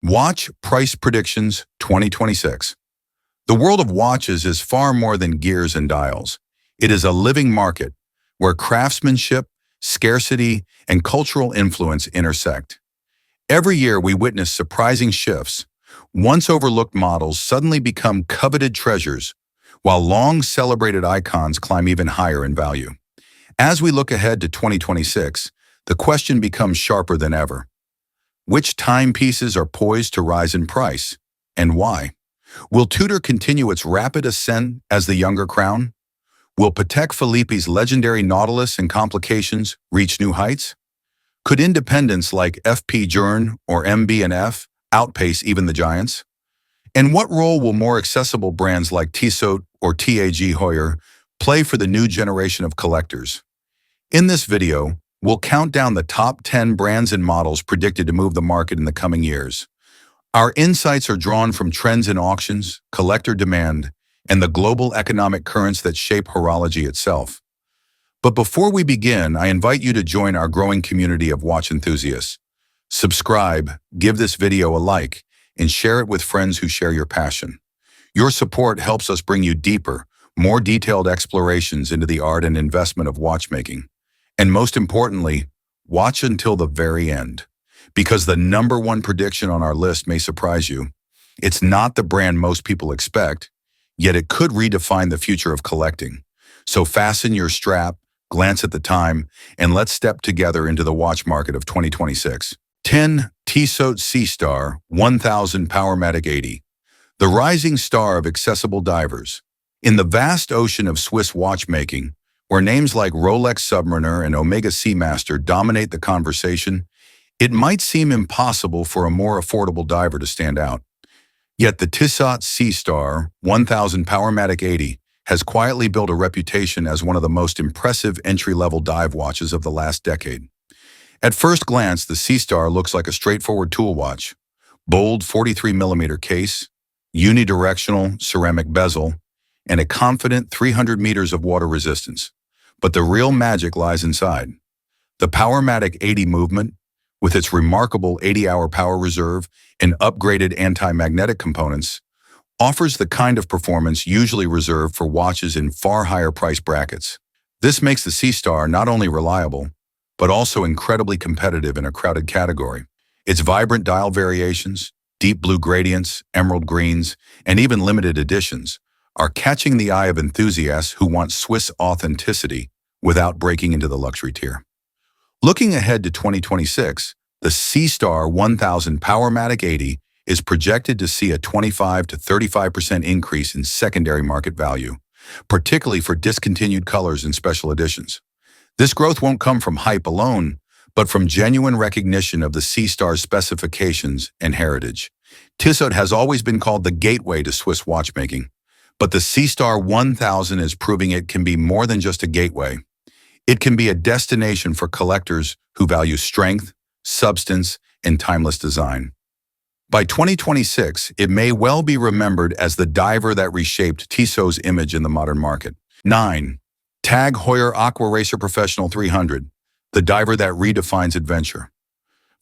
Watch Price Predictions 2026. The world of watches is far more than gears and dials. It is a living market where craftsmanship, scarcity, and cultural influence intersect. Every year we witness surprising shifts. Once overlooked models suddenly become coveted treasures, while long celebrated icons climb even higher in value. As we look ahead to 2026, the question becomes sharper than ever. Which timepieces are poised to rise in price, and why? Will Tudor continue its rapid ascent as the younger crown? Will Patek Philippe's legendary Nautilus and complications reach new heights? Could independents like FP Journe or MB&F outpace even the giants? And what role will more accessible brands like Tissot or TAG Heuer play for the new generation of collectors? In this video, we'll count down the top 10 brands and models predicted to move the market in the coming years. Our insights are drawn from trends in auctions, collector demand, and the global economic currents that shape horology itself. But before we begin, I invite you to join our growing community of watch enthusiasts. Subscribe, give this video a like, and share it with friends who share your passion. Your support helps us bring you deeper, more detailed explorations into the art and investment of watchmaking. And most importantly, watch until the very end. Because the number one prediction on our list may surprise you. It's not the brand most people expect, yet it could redefine the future of collecting. So fasten your strap, glance at the time, and let's step together into the watch market of 2026. 10. Tissot Seastar 1000 Powermatic 80. The rising star of accessible divers. In the vast ocean of Swiss watchmaking, where names like Rolex Submariner and Omega Speedmaster dominate the conversation, it might seem impossible for a more affordable diver to stand out. Yet the Tissot Seastar 1000 Powermatic 80 has quietly built a reputation as one of the most impressive entry-level dive watches of the last decade. At first glance, the Seastar looks like a straightforward tool watch. Bold 43mm case, unidirectional ceramic bezel, and a confident 300 meters of water resistance. But the real magic lies inside. The Powermatic 80 movement, with its remarkable 80-hour power reserve and upgraded anti-magnetic components, offers the kind of performance usually reserved for watches in far higher price brackets. This makes the Seastar not only reliable, but also incredibly competitive in a crowded category. Its vibrant dial variations, deep blue gradients, emerald greens, and even limited editions are catching the eye of enthusiasts who want Swiss authenticity without breaking into the luxury tier. Looking ahead to 2026, the Seastar 1000 Powermatic 80 is projected to see a 25 to 35% increase in secondary market value, particularly for discontinued colors and special editions. This growth won't come from hype alone, but from genuine recognition of the Seastar's specifications and heritage. Tissot has always been called the gateway to Swiss watchmaking, but the Seastar 1000 is proving it can be more than just a gateway. It can be a destination for collectors who value strength, substance, and timeless design. By 2026, it may well be remembered as the diver that reshaped Tissot's image in the modern market. 9. TAG Heuer Aquaracer Professional 300, the diver that redefines adventure.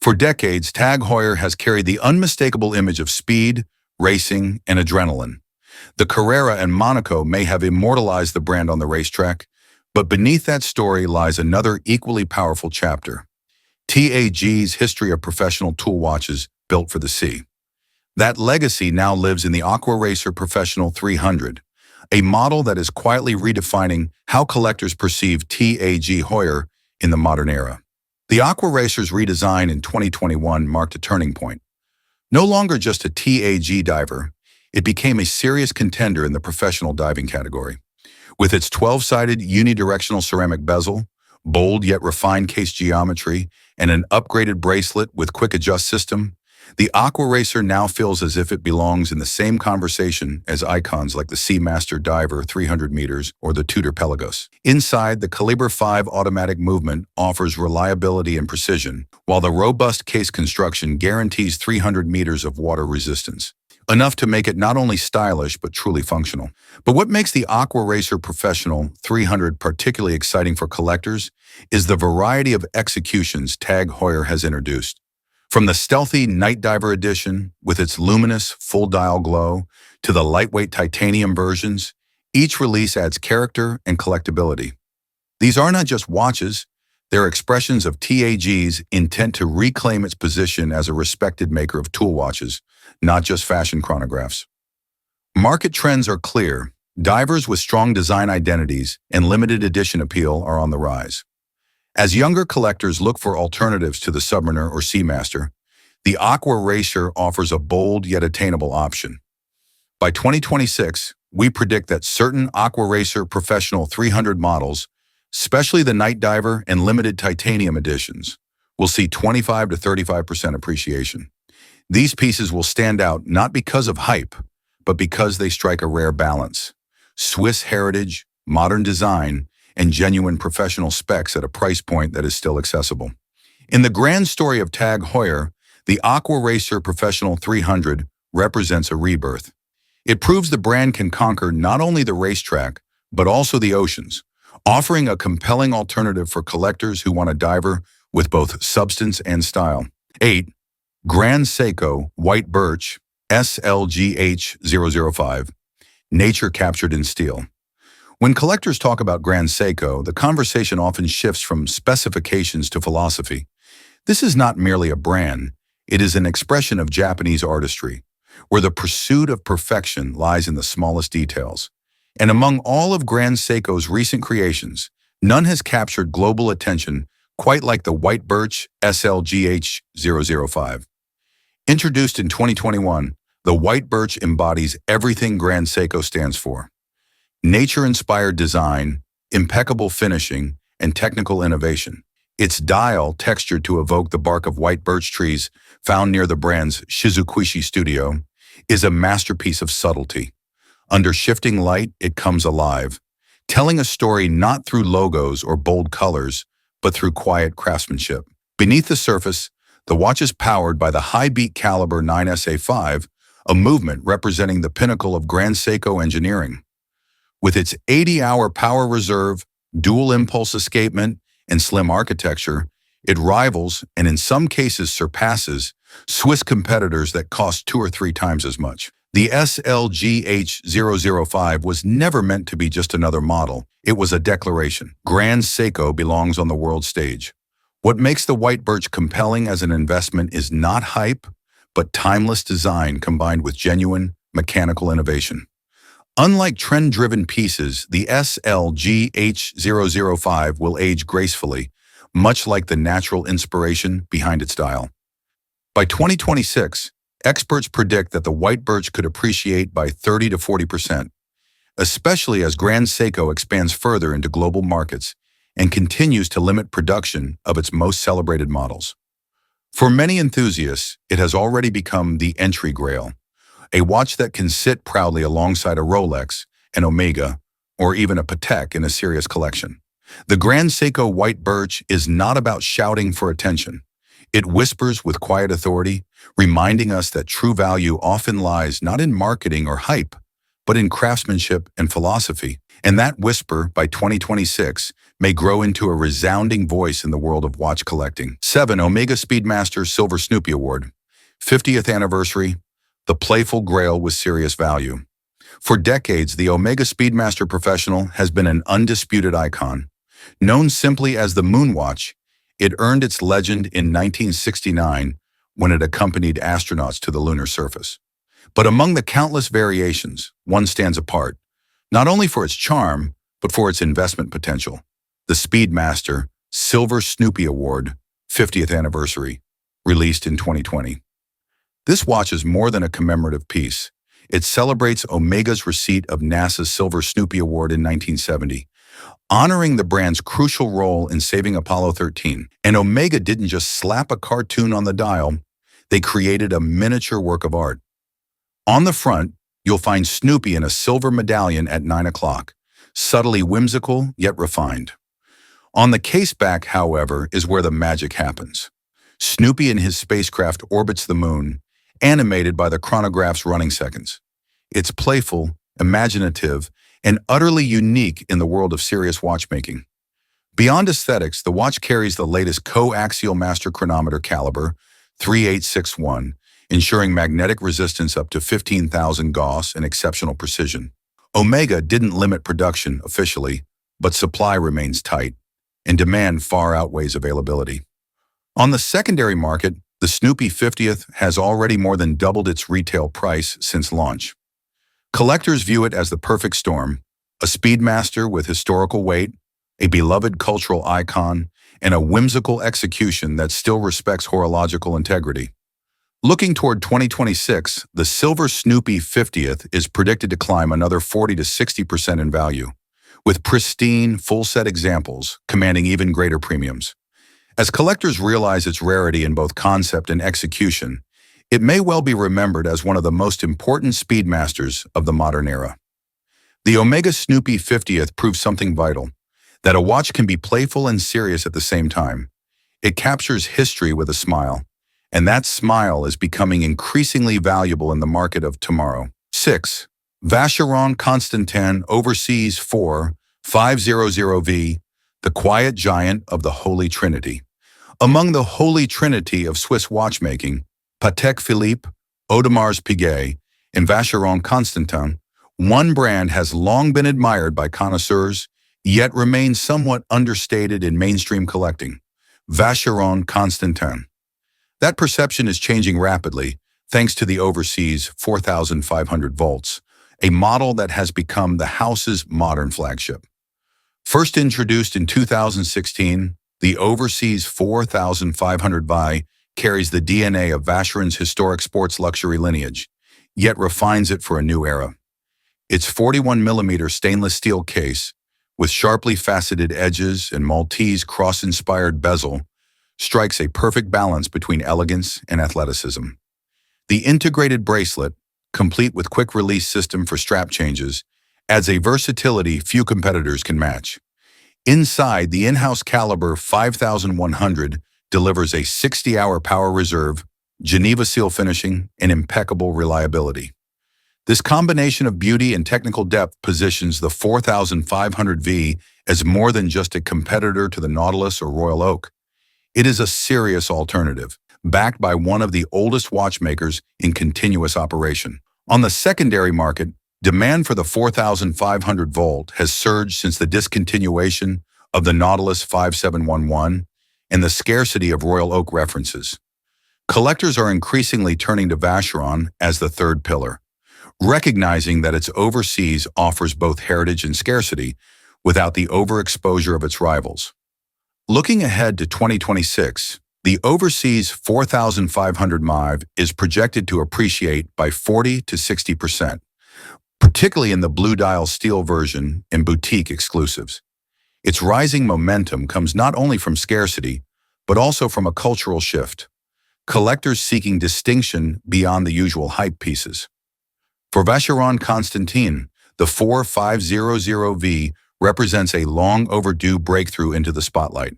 For decades, TAG Heuer has carried the unmistakable image of speed, racing, and adrenaline. The Carrera and Monaco may have immortalized the brand on the racetrack, but beneath that story lies another equally powerful chapter: TAG's history of professional tool watches built for the sea. That legacy now lives in the Aquaracer Professional 300, a model that is quietly redefining how collectors perceive TAG Heuer in the modern era. The Aquaracer's redesign in 2021 marked a turning point. No longer just a TAG diver, it became a serious contender in the professional diving category. With its 12-sided unidirectional ceramic bezel, bold yet refined case geometry, and an upgraded bracelet with quick adjust system, the Aquaracer now feels as if it belongs in the same conversation as icons like the Speedmaster Diver 300 meters or the Tudor Pelagos. Inside, the Calibre 5 automatic movement offers reliability and precision, while the robust case construction guarantees 300 meters of water resistance, enough to make it not only stylish but truly functional. But what makes the Aquaracer Professional 300 particularly exciting for collectors is the variety of executions TAG Heuer has introduced. From the stealthy Night Diver edition, with its luminous, full-dial glow, to the lightweight titanium versions, each release adds character and collectability. These are not just watches, they're expressions of TAG's intent to reclaim its position as a respected maker of tool watches, not just fashion chronographs. Market trends are clear. Divers with strong design identities and limited edition appeal are on the rise. As younger collectors look for alternatives to the Submariner or Seamaster, the Aquaracer offers a bold yet attainable option. By 2026, we predict that certain Aquaracer Professional 300 models, especially the Night Diver and limited titanium editions, will see 25 to 35% appreciation. These pieces will stand out not because of hype, but because they strike a rare balance. Swiss heritage, modern design, and genuine professional specs at a price point that is still accessible. In the grand story of Tag Heuer, the Aquaracer Professional 300 represents a rebirth. It proves the brand can conquer not only the racetrack, but also the oceans, offering a compelling alternative for collectors who want a diver with both substance and style. 8. Grand Seiko White Birch SLGH005, Nature Captured in Steel. When collectors talk about Grand Seiko, the conversation often shifts from specifications to philosophy. This is not merely a brand, it is an expression of Japanese artistry, where the pursuit of perfection lies in the smallest details. And among all of Grand Seiko's recent creations, none has captured global attention quite like the White Birch SLGH005. Introduced in 2021, the White Birch embodies everything Grand Seiko stands for. Nature-inspired design, impeccable finishing, and technical innovation. Its dial, textured to evoke the bark of white birch trees found near the brand's Shizukuishi studio, is a masterpiece of subtlety. Under shifting light, it comes alive, telling a story not through logos or bold colors, but through quiet craftsmanship. Beneath the surface, the watch is powered by the high-beat caliber 9SA5, a movement representing the pinnacle of Grand Seiko engineering. With its 80-hour power reserve, dual impulse escapement, and slim architecture, it rivals, and in some cases surpasses, Swiss competitors that cost 2 or 3 times as much. The SLGH005 was never meant to be just another model. It was a declaration. Grand Seiko belongs on the world stage. What makes the White Birch compelling as an investment is not hype, but timeless design combined with genuine mechanical innovation. Unlike trend-driven pieces, the SLGH005 will age gracefully, much like the natural inspiration behind its dial. By 2026, experts predict that the White Birch could appreciate by 30 to 40%, especially as Grand Seiko expands further into global markets and continues to limit production of its most celebrated models. For many enthusiasts, it has already become the entry grail, a watch that can sit proudly alongside a Rolex, an Omega, or even a Patek in a serious collection. The Grand Seiko White Birch is not about shouting for attention. It whispers with quiet authority, reminding us that true value often lies not in marketing or hype, but in craftsmanship and philosophy. And that whisper, by 2026, may grow into a resounding voice in the world of watch collecting. 7. Omega Speedmaster Silver Snoopy Award, 50th anniversary, the playful grail with serious value. For decades, the Omega Speedmaster Professional has been an undisputed icon. Known simply as the Moon Watch, it earned its legend in 1969 when it accompanied astronauts to the lunar surface. But among the countless variations, one stands apart, not only for its charm, but for its investment potential. The Speedmaster Silver Snoopy Award, 50th anniversary, released in 2020. This watch is more than a commemorative piece. It celebrates Omega's receipt of NASA's Silver Snoopy Award in 1970, honoring the brand's crucial role in saving Apollo 13. And Omega didn't just slap a cartoon on the dial, they created a miniature work of art. On the front, you'll find Snoopy in a silver medallion at 9 o'clock, subtly whimsical yet refined. On the case back, however, is where the magic happens. Snoopy in his spacecraft orbits the moon, animated by the chronograph's running seconds. It's playful, imaginative, and utterly unique in the world of serious watchmaking. Beyond aesthetics, the watch carries the latest coaxial master chronometer caliber, 3861, ensuring magnetic resistance up to 15,000 Gauss and exceptional precision. Omega didn't limit production officially, but supply remains tight, and demand far outweighs availability. On the secondary market, the Snoopy 50th has already more than doubled its retail price since launch. Collectors view it as the perfect storm, a Speedmaster with historical weight, a beloved cultural icon, and a whimsical execution that still respects horological integrity. Looking toward 2026, the silver Snoopy 50th is predicted to climb another 40 to 60% in value, with pristine, full-set examples commanding even greater premiums. As collectors realize its rarity in both concept and execution, it may well be remembered as one of the most important Speedmasters of the modern era. The Omega Snoopy 50th proves something vital, that a watch can be playful and serious at the same time. It captures history with a smile, and that smile is becoming increasingly valuable in the market of tomorrow. 6. Vacheron Constantin Overseas 4500V, the quiet giant of the Holy Trinity. Among the Holy Trinity of Swiss watchmaking, Patek Philippe, Audemars Piguet, and Vacheron Constantin, one brand has long been admired by connoisseurs, yet remains somewhat understated in mainstream collecting: Vacheron Constantin. That perception is changing rapidly, thanks to the Overseas 4500 volts, a model that has become the house's modern flagship. First introduced in 2016, the Overseas 4500 carries the DNA of Vacheron's historic sports luxury lineage, yet refines it for a new era. Its 41mm stainless steel case, with sharply faceted edges and Maltese cross-inspired bezel, strikes a perfect balance between elegance and athleticism. The integrated bracelet, complete with quick-release system for strap changes, adds a versatility few competitors can match. Inside, the in-house caliber 5100 delivers a 60-hour power reserve, Geneva seal finishing, and impeccable reliability. This combination of beauty and technical depth positions the 4500V as more than just a competitor to the Nautilus or Royal Oak. It is a serious alternative, backed by one of the oldest watchmakers in continuous operation. On the secondary market, demand for the 4500 volt has surged since the discontinuation of the Nautilus 5711 and the scarcity of Royal Oak references. Collectors are increasingly turning to Vacheron as the third pillar, recognizing that its Overseas offers both heritage and scarcity without the overexposure of its rivals. Looking ahead to 2026, the Overseas 4500 MIV is projected to appreciate by 40 to 60%, particularly in the blue dial steel version and boutique exclusives. Its rising momentum comes not only from scarcity, but also from a cultural shift, collectors seeking distinction beyond the usual hype pieces. For Vacheron Constantin, the 4500V represents a long overdue breakthrough into the spotlight.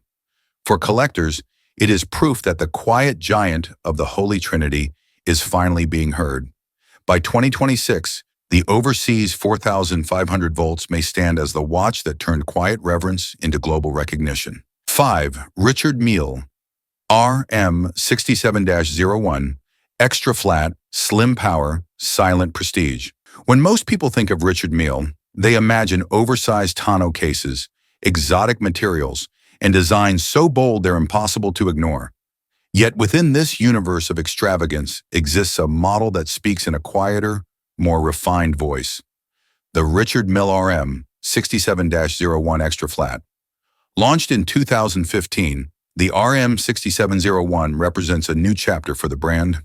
For collectors, it is proof that the quiet giant of the Holy Trinity is finally being heard. By 2026, the Overseas 4500 volts may stand as the watch that turned quiet reverence into global recognition. 5. Richard Mille RM67-01, extra flat, slim power, silent prestige. When most people think of Richard Mille, they imagine oversized tonneau cases, exotic materials, and designs so bold they're impossible to ignore. Yet within this universe of extravagance exists a model that speaks in a quieter, more refined voice: the Richard Mille RM 67-01 extra flat. Launched in 2015, the RM 6701 represents a new chapter for the brand.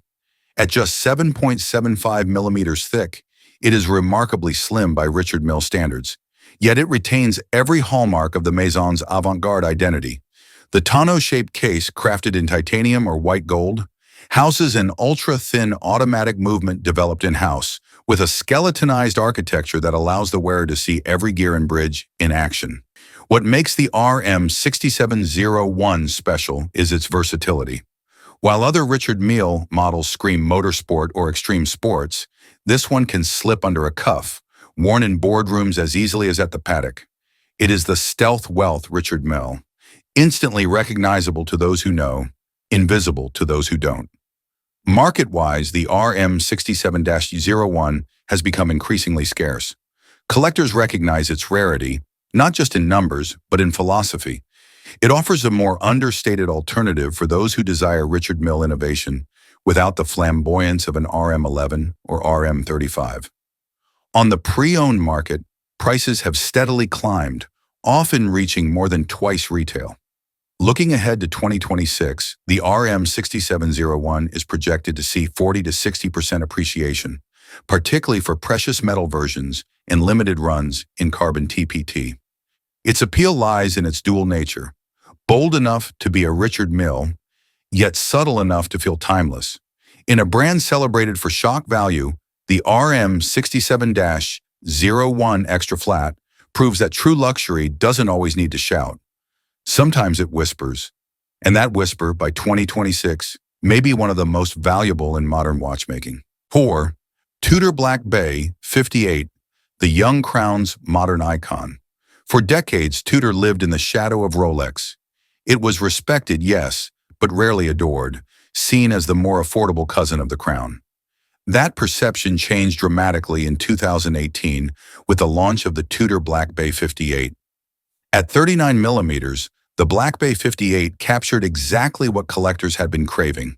At just 7.75 millimeters thick, it is remarkably slim by Richard Mille standards, yet it retains every hallmark of the Maison's avant-garde identity. The tonneau-shaped case, crafted in titanium or white gold, houses an ultra-thin automatic movement developed in-house, with a skeletonized architecture that allows the wearer to see every gear and bridge in action. What makes the RM 6701 special is its versatility. While other Richard Mille models scream motorsport or extreme sports, this one can slip under a cuff, worn in boardrooms as easily as at the Patek. It is the stealth wealth Richard Mille, instantly recognizable to those who know, invisible to those who don't. Market-wise, the RM67-01 has become increasingly scarce. Collectors recognize its rarity, not just in numbers, but in philosophy. It offers a more understated alternative for those who desire Richard Mille innovation without the flamboyance of an RM11 or RM35. On the pre-owned market, prices have steadily climbed, often reaching more than twice retail. Looking ahead to 2026, the RM6701 is projected to see 40 to 60% appreciation, particularly for precious metal versions and limited runs in carbon TPT. Its appeal lies in its dual nature, bold enough to be a Richard Mille, yet subtle enough to feel timeless. In a brand celebrated for shock value, the RM67-01 Extra Flat proves that true luxury doesn't always need to shout. Sometimes it whispers, and that whisper, by 2026, may be one of the most valuable in modern watchmaking. Heuer, Tudor Black Bay 58, the young crown's modern icon. For decades, Tudor lived in the shadow of Rolex. It was respected, yes, but rarely adored, seen as the more affordable cousin of the crown. That perception changed dramatically in 2018 with the launch of the Tudor Black Bay 58. At 39 millimeters, the Black Bay 58 captured exactly what collectors had been craving,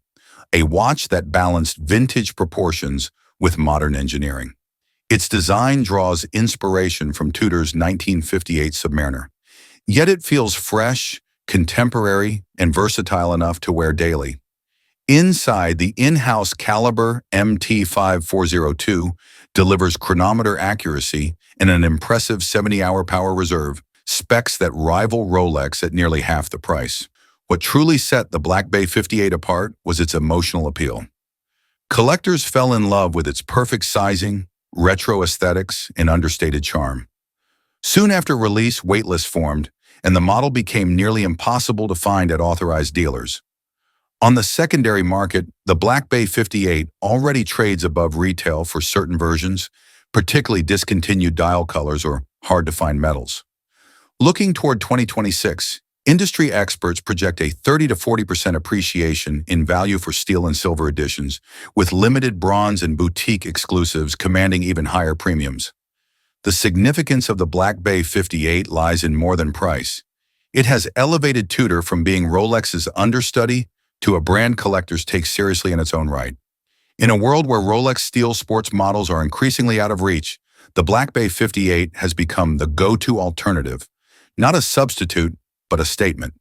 a watch that balanced vintage proportions with modern engineering. Its design draws inspiration from Tudor's 1958 Submariner, yet it feels fresh, contemporary, and versatile enough to wear daily. Inside, the in-house caliber MT5402 delivers chronometer accuracy and an impressive 70-hour power reserve, specs that rival Rolex at nearly half the price. What truly set the Black Bay 58 apart was its emotional appeal. Collectors fell in love with its perfect sizing, retro aesthetics, and understated charm. Soon after release, waitlists formed, and the model became nearly impossible to find at authorized dealers. On the secondary market, the Black Bay 58 already trades above retail for certain versions, particularly discontinued dial colors or hard-to-find metals. Looking toward 2026, industry experts project a 30 to 40% appreciation in value for steel and silver editions, with limited bronze and boutique exclusives commanding even higher premiums. The significance of the Black Bay 58 lies in more than price. It has elevated Tudor from being Rolex's understudy to a brand collectors take seriously in its own right. In a world where Rolex steel sports models are increasingly out of reach, the Black Bay 58 has become the go-to alternative, not a substitute, but a statement.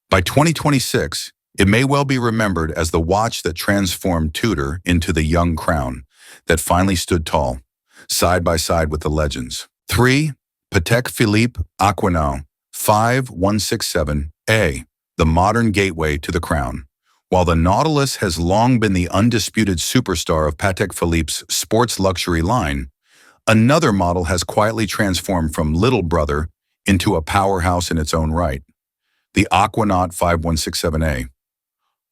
By 2026, it may well be remembered as the watch that transformed Tudor into the young crown that finally stood tall, side by side with the legends. 3. Patek Philippe Aquanaut 5167A, the modern gateway to the crown. While the Nautilus has long been the undisputed superstar of Patek Philippe's sports luxury line, another model has quietly transformed from little brother into a powerhouse in its own right, the Aquanaut 5167A.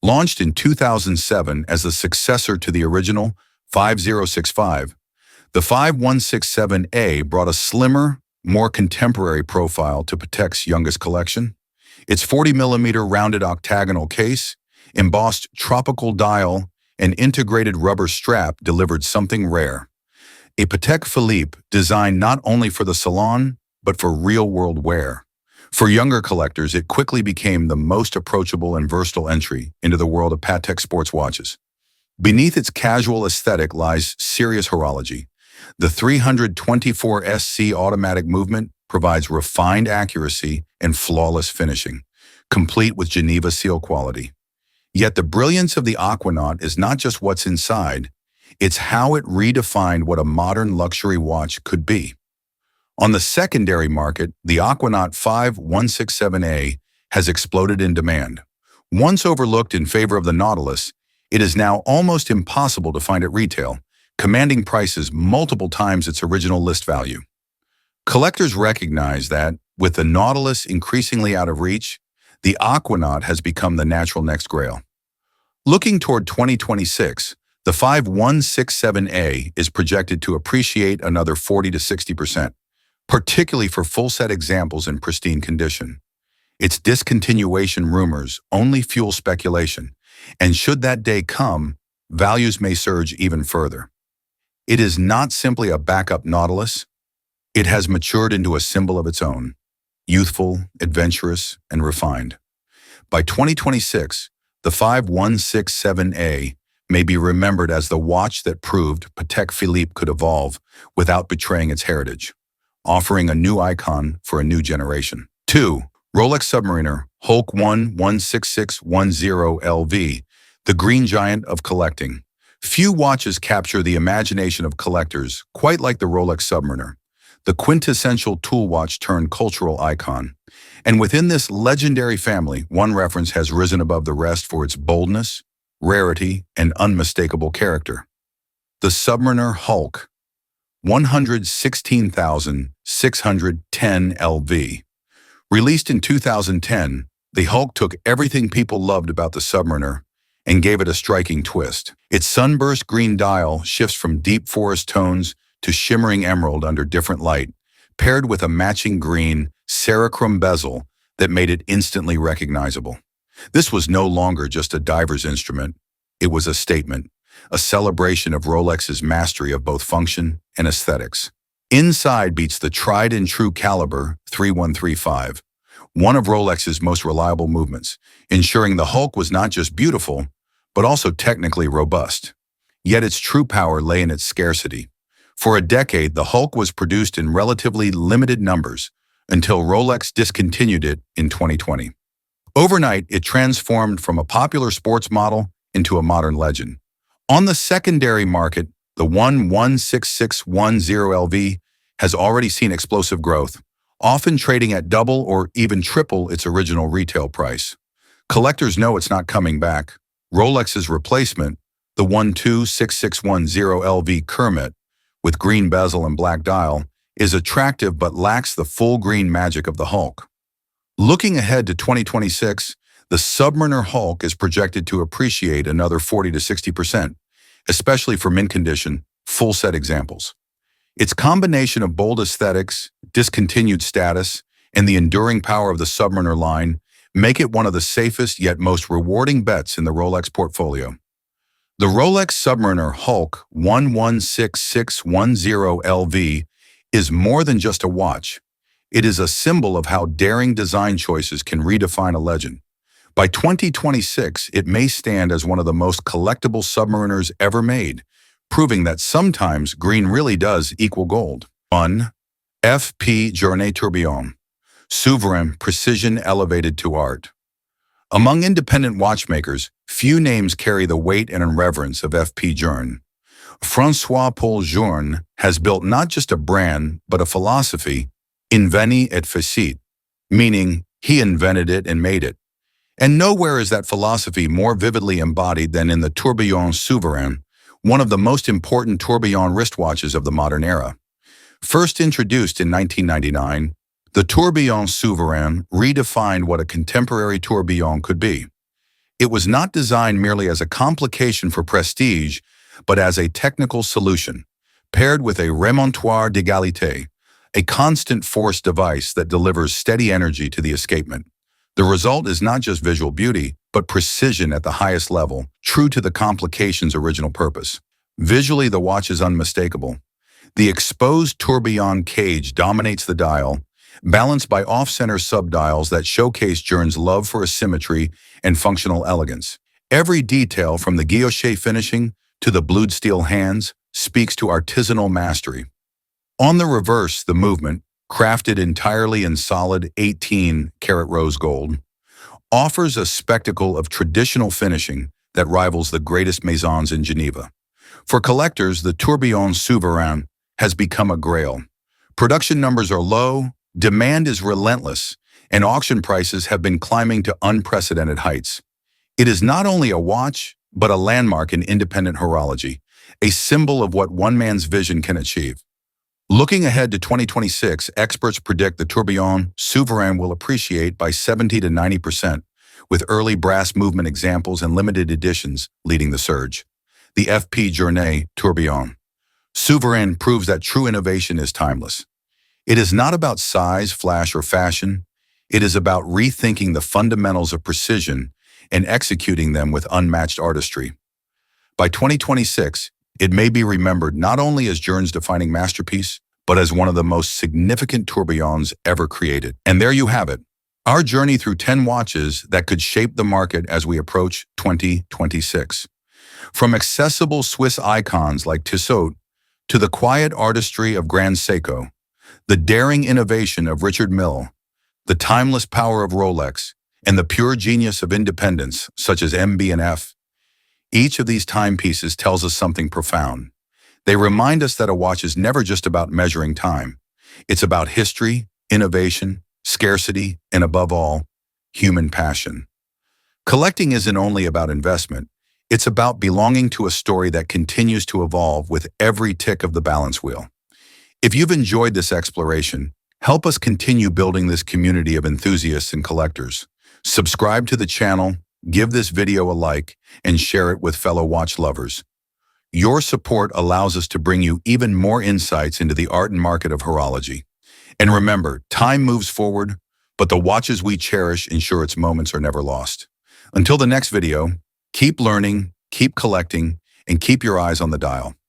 Launched in 2007 as the successor to the original 5065, the 5167A brought a slimmer, more contemporary profile to Patek's youngest collection. Its 40mm rounded octagonal case, embossed tropical dial, and integrated rubber strap delivered something rare. A Patek Philippe designed not only for the salon, but for real-world wear. For younger collectors, it quickly became the most approachable and versatile entry into the world of Patek sports watches. Beneath its casual aesthetic lies serious horology. The 324SC automatic movement provides refined accuracy and flawless finishing, complete with Geneva seal quality. Yet the brilliance of the Aquanaut is not just what's inside, it's how it redefined what a modern luxury watch could be. On the secondary market, the Aquanaut 5167A has exploded in demand. Once overlooked in favor of the Nautilus, it is now almost impossible to find at retail, commanding prices multiple times its original list value. Collectors recognize that, with the Nautilus increasingly out of reach, the Aquanaut has become the natural next grail. Looking toward 2026, the 5167A is projected to appreciate another 40 to 60%, particularly for full-set examples in pristine condition. Its discontinuation rumors only fuel speculation, and should that day come, values may surge even further. It is not simply a backup Nautilus. It has matured into a symbol of its own, youthful, adventurous, and refined. By 2026, the 5167A may be remembered as the watch that proved Patek Philippe could evolve without betraying its heritage, offering a new icon for a new generation. 2. Rolex Submariner Hulk 16610LV, the green giant of collecting. Few watches capture the imagination of collectors quite like the Rolex Submariner, the quintessential tool watch turned cultural icon. And within this legendary family, one reference has risen above the rest for its boldness, rarity, and unmistakable character. The Submariner Hulk 116,610 LV. Released in 2010, the Hulk took everything people loved about the Submariner and gave it a striking twist. Its sunburst green dial shifts from deep forest tones to shimmering emerald under different light, paired with a matching green Serichrome bezel that made it instantly recognizable. This was no longer just a diver's instrument. It was a statement, a celebration of Rolex's mastery of both function and aesthetics. Inside beats the tried-and-true caliber 3135, one of Rolex's most reliable movements, ensuring the Hulk was not just beautiful, but also technically robust. Yet its true power lay in its scarcity. For a decade, the Hulk was produced in relatively limited numbers until Rolex discontinued it in 2020. Overnight, it transformed from a popular sports model into a modern legend. On the secondary market, the 16610LV has already seen explosive growth, often trading at double or even triple its original retail price. Collectors know it's not coming back. Rolex's replacement, the 12661LV Kermit, with green bezel and black dial, is attractive but lacks the full green magic of the Hulk. Looking ahead to 2026, the Submariner Hulk is projected to appreciate another 40 to 60%, especially for mint condition, full-set examples. Its combination of bold aesthetics, discontinued status, and the enduring power of the Submariner line make it one of the safest yet most rewarding bets in the Rolex portfolio. The Rolex Submariner Hulk 11660LV is more than just a watch. It is a symbol of how daring design choices can redefine a legend. By 2026, it may stand as one of the most collectible submariners ever made, proving that sometimes green really does equal gold. 1. FP Journée Tourbillon. Souverain precision elevated to art. Among independent watchmakers, few names carry the weight and reverence of FP Journe. François-Paul Journe has built not just a brand, but a philosophy, inveni et facit, meaning he invented it and made it. And nowhere is that philosophy more vividly embodied than in the Tourbillon Souverain, one of the most important tourbillon wristwatches of the modern era. First introduced in 1999, the Tourbillon Souverain redefined what a contemporary tourbillon could be. It was not designed merely as a complication for prestige, but as a technical solution, paired with a remontoir d'égalité, a constant force device that delivers steady energy to the escapement. The result is not just visual beauty, but precision at the highest level, true to the complication's original purpose. Visually, the watch is unmistakable. The exposed tourbillon cage dominates the dial, balanced by off-center subdials that showcase Journe's love for symmetry and functional elegance. Every detail, from the guilloche finishing to the blued steel hands, speaks to artisanal mastery. On the reverse, the movement, crafted entirely in solid 18-karat rose gold, offers a spectacle of traditional finishing that rivals the greatest maisons in Geneva. For collectors, the Tourbillon Souverain has become a grail. Production numbers are low, demand is relentless, and auction prices have been climbing to unprecedented heights. It is not only a watch, but a landmark in independent horology, a symbol of what one man's vision can achieve. Looking ahead to 2026, experts predict the Tourbillon Souverain will appreciate by 70 to 90%, with early brass movement examples and limited editions leading the surge. The FP Journée Tourbillon Souverain proves that true innovation is timeless. It is not about size, flash, or fashion. It is about rethinking the fundamentals of precision and executing them with unmatched artistry. By 2026, it may be remembered not only as Journ's defining masterpiece, but as one of the most significant tourbillons ever created. And there you have it, our journey through 10 watches that could shape the market as we approach 2026. From accessible Swiss icons like Tissot to the quiet artistry of Grand Seiko, the daring innovation of Richard Mille, the timeless power of Rolex, and the pure genius of independence such as MB&F, each of these timepieces tells us something profound. They remind us that a watch is never just about measuring time. It's about history, innovation, scarcity, and above all, human passion. Collecting isn't only about investment. It's about belonging to a story that continues to evolve with every tick of the balance wheel. If you've enjoyed this exploration, help us continue building this community of enthusiasts and collectors. Subscribe to the channel, give this video a like, and share it with fellow watch lovers. Your support allows us to bring you even more insights into the art and market of horology. And remember, time moves forward, but the watches we cherish ensure its moments are never lost. Until the next video, keep learning, keep collecting, and keep your eyes on the dial.